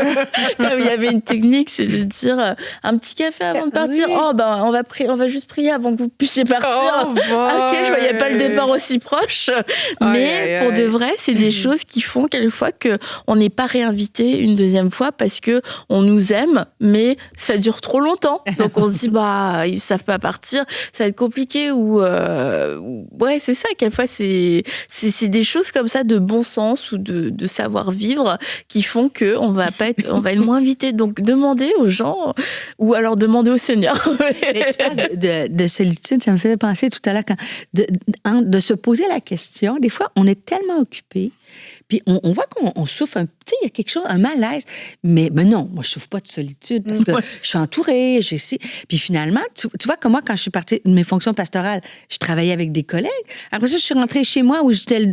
Speaker 1: Comme il y avait une technique, c'est de dire un petit café avant de partir. Oui. On va juste prier avant que vous puissiez partir. Ok, je voyais pas le départ aussi proche. Mais pour de vrai, c'est des choses qui font quelquefois qu'on n'est pas réinvité une deuxième fois parce que on nous aime, mais ça dure trop longtemps. Donc on se dit, ils savent pas partir, ça va être compliqué ouais, c'est ça. Quelquefois, c'est des choses comme ça de bon sens ou de savoir-vivre qui font qu'on va être moins invité. Donc, demandez aux gens ou alors demandez au Seigneur.
Speaker 3: Mais tu parles de solitude, ça me fait penser tout à l'heure de se poser la question. Des fois, on est tellement occupé, puis on voit qu'on souffre il y a quelque chose, un malaise. Mais non, moi, je souffre pas de solitude parce que je suis entourée, Puis finalement, tu vois que moi, quand je suis partie de mes fonctions pastorales, je travaillais avec des collègues. Après ça, je suis rentrée chez moi où j'étais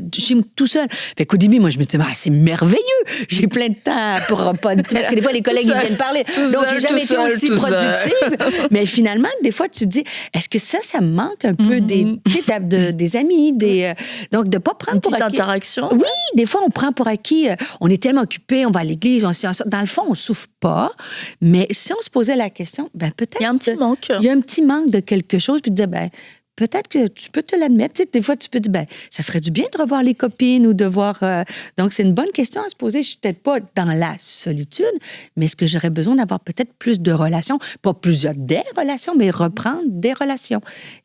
Speaker 3: tout seul. Fait qu'au début, moi, je me disais, c'est merveilleux. J'ai plein de temps pour pas... Parce que des fois, les collègues, ils viennent parler. Donc, j'ai jamais été aussi productive. Mais finalement, des fois, tu te dis, est-ce que ça me manque un peu des amis, donc de pas prendre pour acquis...
Speaker 1: interaction.
Speaker 3: Oui, des fois, on prend pour acquis... On est tellement occupé, on va à l'église, dans le fond, on souffre pas. Mais si on se posait la question, peut-être...
Speaker 1: Il y a un petit manque.
Speaker 3: Il y a un petit manque de quelque chose, puis de dire, peut-être que tu peux te l'admettre. Tu sais, des fois, tu peux dire, ça ferait du bien de revoir les copines ou de voir... Donc, c'est une bonne question à se poser. Je suis peut-être pas dans la solitude, mais est-ce que j'aurais besoin d'avoir peut-être plus de relations? Pas des relations, mais reprendre des relations.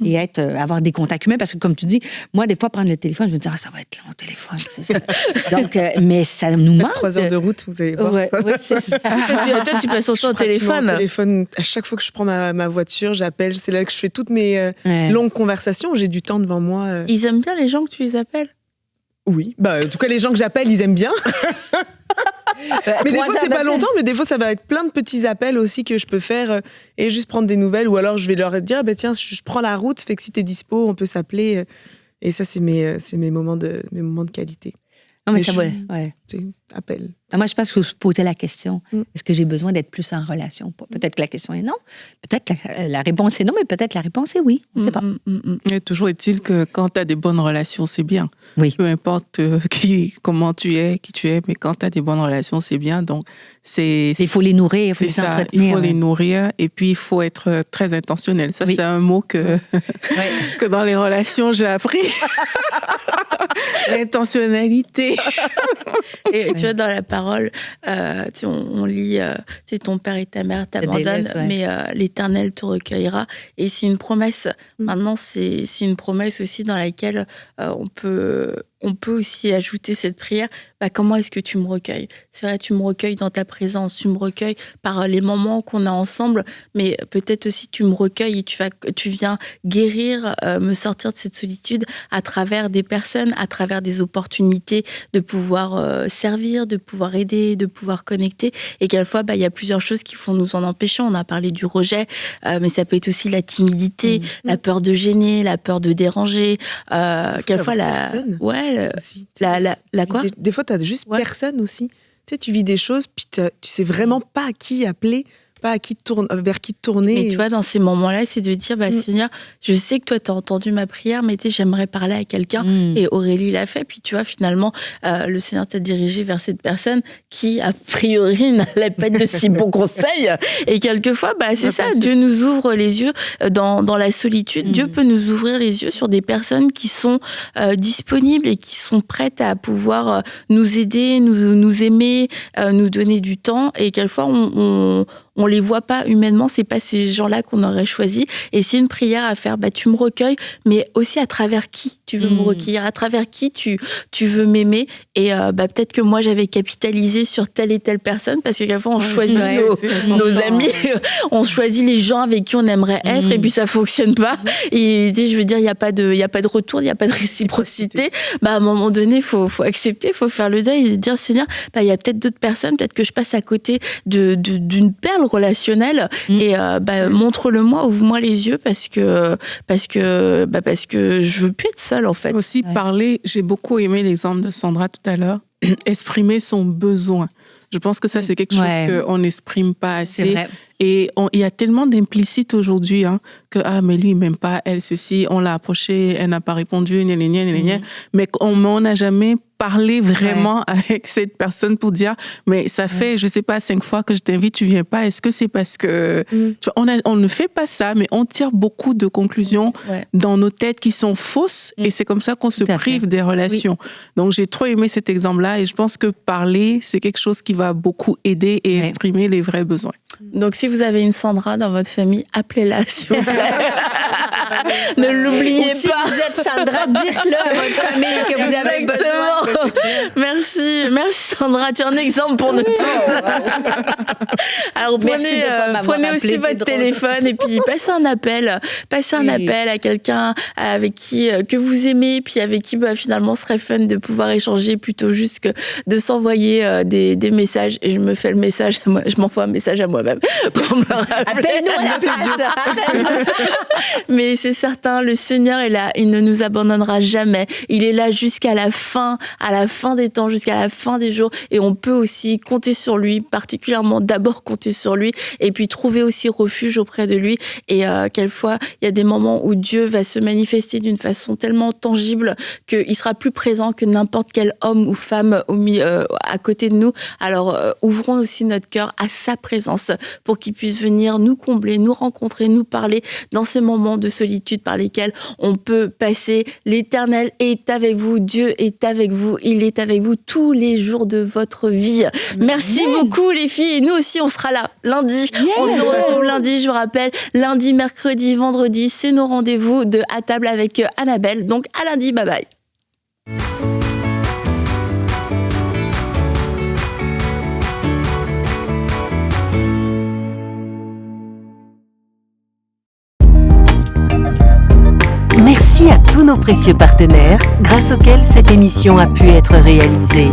Speaker 3: Et avoir des contacts humains. Parce que, comme tu dis, moi, des fois, prendre le téléphone, je me dis, ça va être long, le téléphone. C'est ça. Donc, mais ça nous manque.
Speaker 4: 3 heures de route, vous allez voir.
Speaker 3: Ouais, c'est ça.
Speaker 1: Toi, tu passes ton temps au téléphone.
Speaker 4: À chaque fois que je prends ma voiture, j'appelle. C'est là que je fais toutes mes longues conversation, j'ai du temps devant moi.
Speaker 1: Ils aiment bien les gens que tu les appelles?
Speaker 4: Oui, en tout cas les gens que j'appelle, ils aiment bien. Mais des fois c'est pas longtemps, mais des fois ça va être plein de petits appels aussi que je peux faire et juste prendre des nouvelles, ou alors je vais leur dire tiens, je prends la route, fait que si t'es dispo, on peut s'appeler. Et ça c'est mes moments de qualité.
Speaker 3: Non, mais ça va. Ouais.
Speaker 4: Appel.
Speaker 3: Moi, je pense qu'il faut se poser la question. Est-ce que j'ai besoin d'être plus en relation? Peut-être que la question est non. Peut-être que la réponse est non, mais peut-être la réponse est oui. On ne sait pas.
Speaker 2: Et toujours est-il que quand tu as des bonnes relations, c'est bien.
Speaker 3: Oui.
Speaker 2: Peu importe comment tu es, qui tu es, mais quand tu as des bonnes relations, c'est bien. Donc,
Speaker 3: il faut les nourrir, il faut les entretenir.
Speaker 2: Il faut les nourrir et puis il faut être très intentionnel. Ça, c'est un mot que dans les relations, j'ai appris. L'intentionnalité.
Speaker 1: Et tu vois, dans la parole, on lit ton père et ta mère t'abandonnent, mais l'Éternel te recueillera. Et c'est une promesse. Maintenant, c'est une promesse aussi dans laquelle on peut aussi ajouter cette prière. Comment est-ce que tu me recueilles? C'est vrai, tu me recueilles dans ta présence, tu me recueilles par les moments qu'on a ensemble, mais peut-être aussi tu me recueilles et tu viens guérir, me sortir de cette solitude à travers des personnes, à travers des opportunités de pouvoir servir, de pouvoir aider, de pouvoir connecter. Et quelquefois, il y a plusieurs choses qui vont nous en empêcher. On a parlé du rejet, mais ça peut être aussi la timidité, la peur de gêner, la peur de déranger. Quelquefois,
Speaker 4: aussi.
Speaker 1: La quoi?
Speaker 4: Des fois, tu as juste personne aussi. Tu sais, tu vis des choses, puis tu sais vraiment pas à qui appeler, pas à qui vers qui te tourner.
Speaker 1: Mais tu vois, dans ces moments-là, c'est de dire, Seigneur, je sais que toi, tu as entendu ma prière, mais j'aimerais parler à quelqu'un. Et Aurélie l'a fait. Puis tu vois, finalement, le Seigneur t'a dirigé vers cette personne qui, a priori, n'allait pas de si bons conseils. Et quelquefois, c'est ça, Dieu nous ouvre les yeux dans la solitude. Dieu peut nous ouvrir les yeux sur des personnes qui sont disponibles et qui sont prêtes à pouvoir nous aider, nous aimer, nous donner du temps. Et quelquefois, on les voit pas humainement, c'est pas ces gens-là qu'on aurait choisi. Et c'est une prière à faire. Tu me recueilles, mais aussi à travers qui tu veux me recueillir, à travers qui tu veux m'aimer. Et peut-être que moi j'avais capitalisé sur telle et telle personne, parce que quelquefois on choisit nos amis, on choisit les gens avec qui on aimerait être, et puis ça fonctionne pas. Et je veux dire, il y a pas de retour, il y a pas de réciprocité. À un moment donné, faut accepter, faut faire le deuil et dire, Seigneur, il y a peut-être d'autres personnes, peut-être que je passe à côté d'une perle relationnelle, et montre-le-moi, ouvre-moi les yeux, parce que je veux plus être seule, en fait.
Speaker 2: Aussi parler, j'ai beaucoup aimé l'exemple de Sandra tout à l'heure, exprimer son besoin. Je pense que ça, c'est quelque chose qu'on n'exprime pas assez. Et il y a tellement d'implicites aujourd'hui, que mais lui, il m'aime pas, elle, ceci, on l'a approché, elle n'a pas répondu, mais on n'a jamais parlé vraiment avec cette personne pour dire, mais ça fait, je sais pas, 5 fois que je t'invite, tu viens pas. Est-ce que c'est parce que tu vois, on ne fait pas ça, mais on tire beaucoup de conclusions dans nos têtes qui sont fausses, et c'est comme ça qu'on se prive des relations. Donc j'ai trop aimé cet exemple-là, et je pense que parler, c'est quelque chose qui va beaucoup aider et exprimer les vrais besoins.
Speaker 1: Donc, si vous avez une Sandra dans votre famille, appelez-la, s'il vous plaît. Ne l'oubliez pas.
Speaker 3: Si vous êtes Sandra, dites-le à votre famille que vous avez besoin.
Speaker 1: Merci Sandra, tu es un exemple pour nous tous. Alors, prenez aussi votre téléphone et puis passez un appel à quelqu'un avec qui que vous aimez, puis avec qui finalement ce serait fun de pouvoir échanger, plutôt juste que de s'envoyer des messages. Et je m'envoie un message à moi-même pour me rappeler.
Speaker 3: Appelle-nous à la place.
Speaker 1: Mais c'est certain, le Seigneur est là, il ne nous abandonnera jamais. Il est là jusqu'à la fin des temps, jusqu'à la fin des jours, et on peut aussi compter sur lui, particulièrement d'abord compter sur lui, et puis trouver aussi refuge auprès de lui. Et quelquefois, il y a des moments où Dieu va se manifester d'une façon tellement tangible qu'il sera plus présent que n'importe quel homme ou femme à côté de nous. Alors ouvrons aussi notre cœur à sa présence, pour qu'il puisse venir nous combler, nous rencontrer, nous parler dans ces moments de solitude par lesquels on peut passer. L'Éternel est avec vous, Dieu est avec vous, il est avec vous tous les jours de votre vie. Merci beaucoup les filles, et nous aussi on sera là lundi. On se retrouve lundi, je vous rappelle, lundi, mercredi, vendredi, c'est nos rendez-vous de À table avec Annabelle. Donc à lundi, bye bye.
Speaker 5: Merci à tous nos précieux partenaires, grâce auxquels cette émission a pu être réalisée.